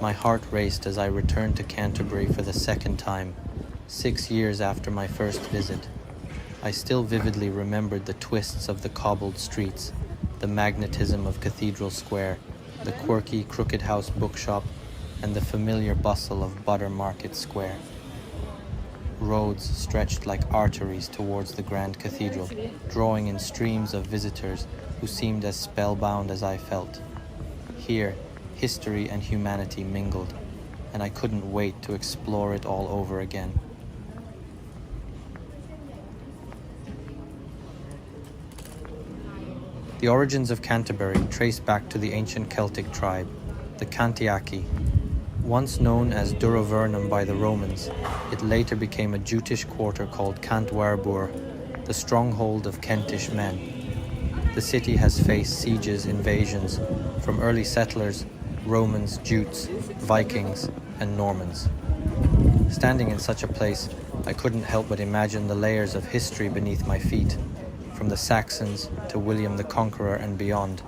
My heart raced as I returned to Canterbury for the second time, 6 years after my first visit. I still vividly remembered the twists of the cobbled streets, the magnetism of Cathedral Square, the quirky Crooked House bookshop, and the familiar bustle of Butter Market Square. Roads stretched like arteries towards the grand cathedral, drawing in streams of visitors who seemed as spellbound as I felt. Here, history and humanity mingled, and I couldn't wait to explore it all over again. The origins of Canterbury trace back to the ancient Celtic tribe, the Cantiaci. Once known as Duravernum by the Romans, it later became a Jutish quarter called Canterbury, the stronghold of Kentish men. The city has faced sieges, invasions from early settlers, Romans, Jutes, Vikings, and Normans. Standing in such a place, I couldn't help but imagine the layers of history beneath my feet, from the Saxons to William the Conqueror and beyond.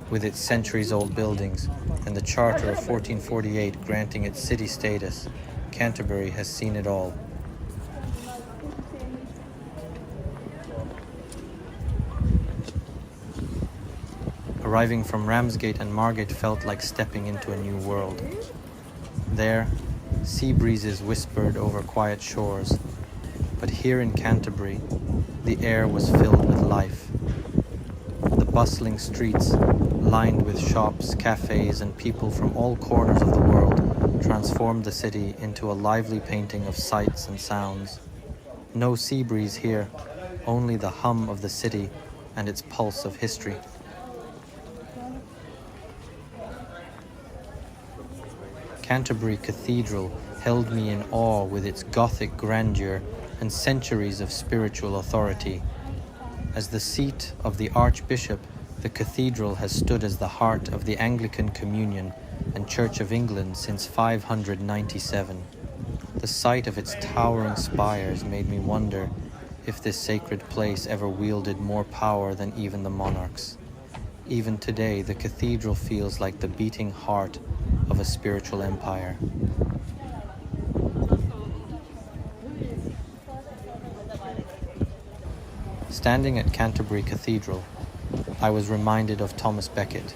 With its centuries-old buildings and the Charter of 1448 granting its city status, Canterbury has seen it all. Arriving from Ramsgate and Margate felt like stepping into a new world. There, sea breezes whispered over quiet shores, but here in Canterbury, the air was filled with life. The bustling streets, lined with shops, cafes, and people from all corners of the world, transformed the city into a lively painting of sights and sounds. No sea breeze here, only the hum of the city and its pulse of history. Canterbury Cathedral held me in awe with its Gothic grandeur and centuries of spiritual authority. As the seat of the Archbishop, the cathedral has stood as the heart of the Anglican Communion and Church of England since 597. The sight of its towering spires made me wonder if this sacred place ever wielded more power than even the monarchs. Even today, the cathedral feels like the beating heart of a spiritual empire. Standing at Canterbury Cathedral, I was reminded of Thomas Becket.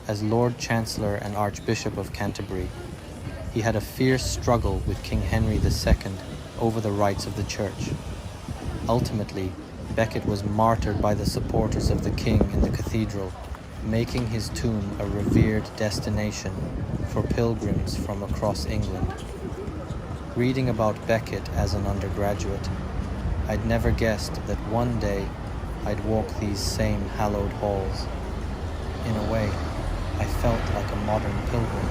As Lord Chancellor and Archbishop of Canterbury, he had a fierce struggle with King Henry II over the rights of the Church. Ultimately, Becket was martyred by the supporters of the king in the cathedral, making his tomb a revered destination for pilgrims from across England. Reading about Becket as an undergraduate, I'd never guessed that one day I'd walk these same hallowed halls. In a way, I felt like a modern pilgrim,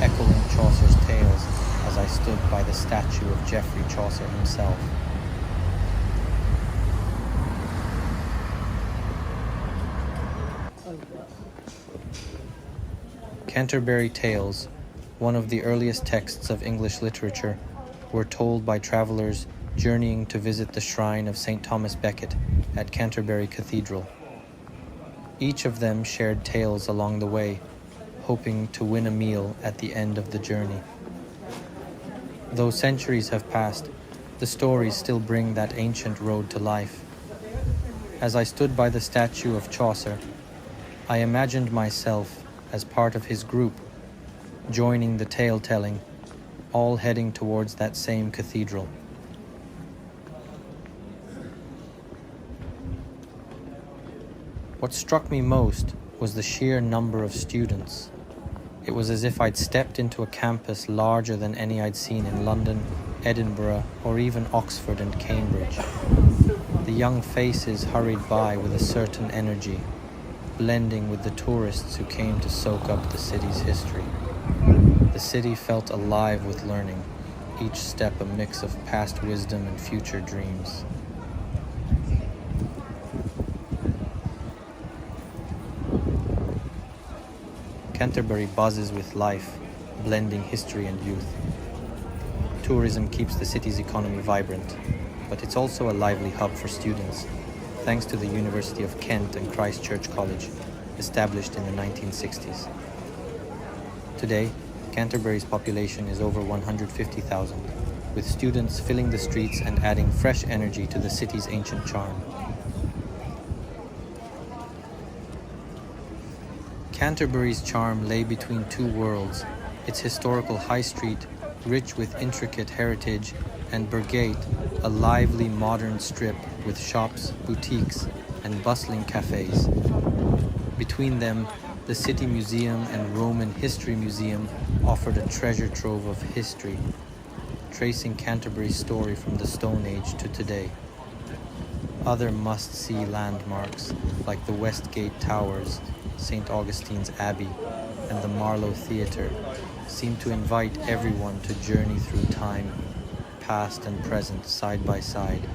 echoing Chaucer's tales as I stood by the statue of Geoffrey Chaucer himself. Canterbury Tales, one of the earliest texts of English literature, were told by travellers journeying to visit the shrine of St. Thomas Becket at Canterbury Cathedral. Each of them shared tales along the way, hoping to win a meal at the end of the journey. Though centuries have passed, the stories still bring that ancient road to life. As I stood by the statue of Chaucer, I imagined myself as part of his group, joining the tale-telling, all heading towards that same cathedral. What struck me most was the sheer number of students. It was as if I'd stepped into a campus larger than any I'd seen in London, Edinburgh, or even Oxford and Cambridge. The young faces hurried by with a certain energy, blending with the tourists who came to soak up the city's history. The city felt alive with learning, each step a mix of past wisdom and future dreams. Canterbury buzzes with life, blending history and youth. Tourism keeps the city's economy vibrant, but it's also a lively hub for students, thanks to the University of Kent and Christ Church College, established in the 1960s. Today, Canterbury's population is over 150,000, with students filling the streets and adding fresh energy to the city's ancient charm. Canterbury's charm lay between two worlds, its historical high street, rich with intricate heritage, and Burgate, a lively modern strip with shops, boutiques, and bustling cafes. Between them, the City Museum and Roman History Museum offered a treasure trove of history, tracing Canterbury's story from the Stone Age to today. Other must-see landmarks, like the Westgate Towers, St. Augustine's Abbey, and the Marlow Theatre, seem to invite everyone to journey through time, past and present, side by side.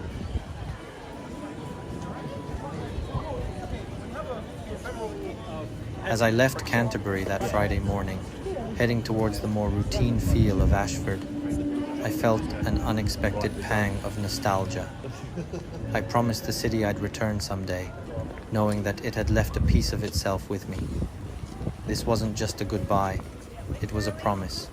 As I left Canterbury that Friday morning, heading towards the more routine feel of Ashford, I felt an unexpected pang of nostalgia. I promised the city I'd return someday, knowing that it had left a piece of itself with me. This wasn't just a goodbye, it was a promise.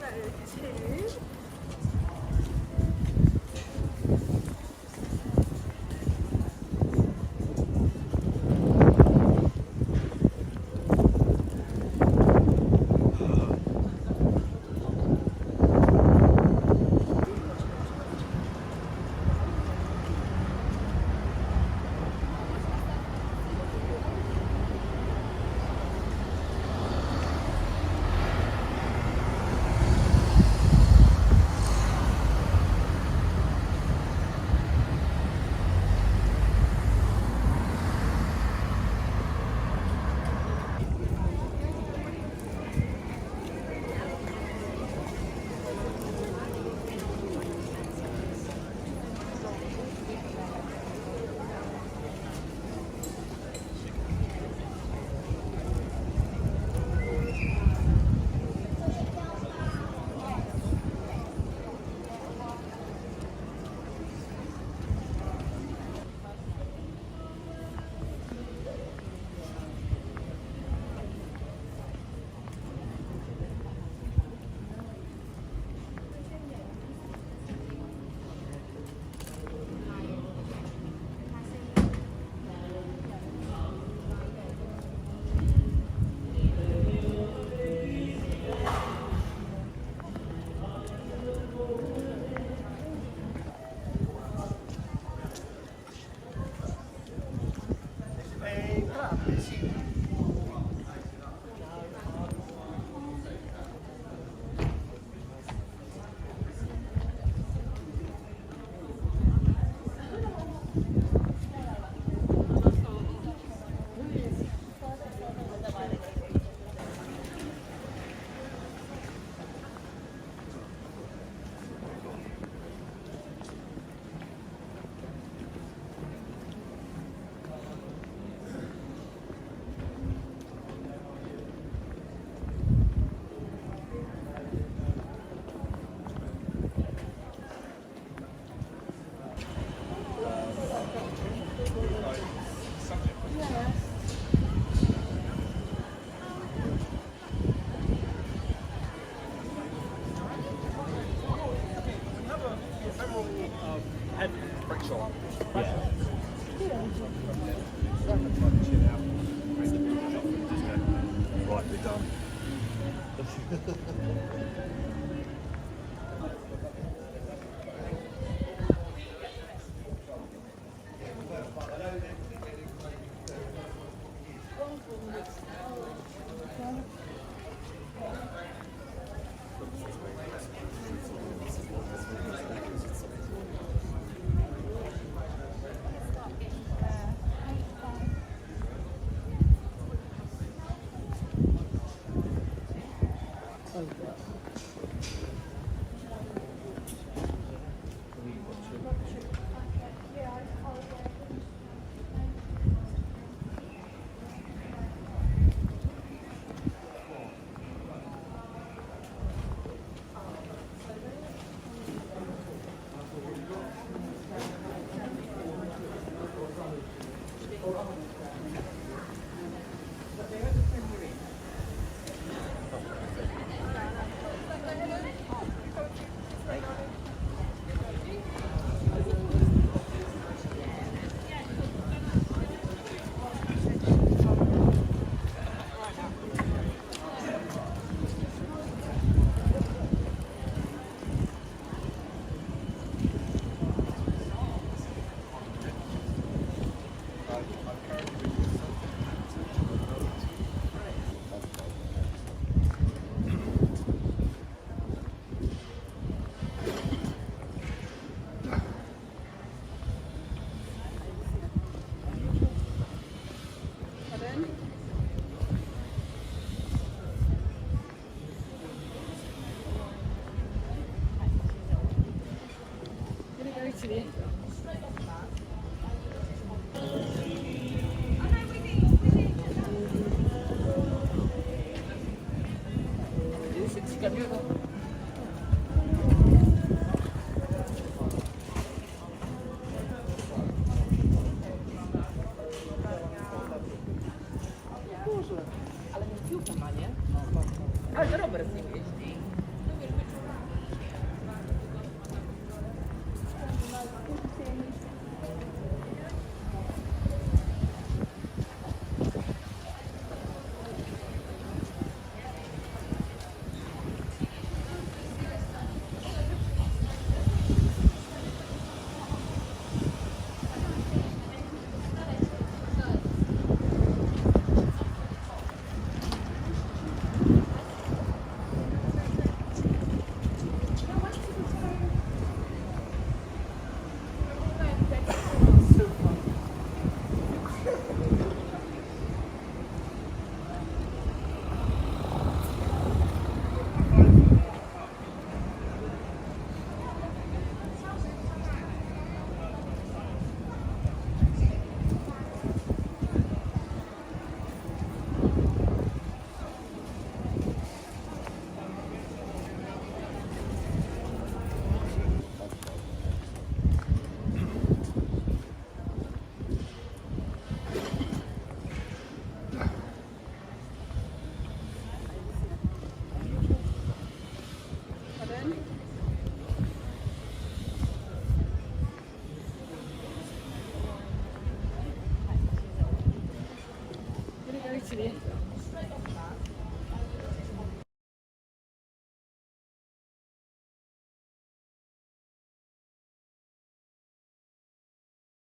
Actually.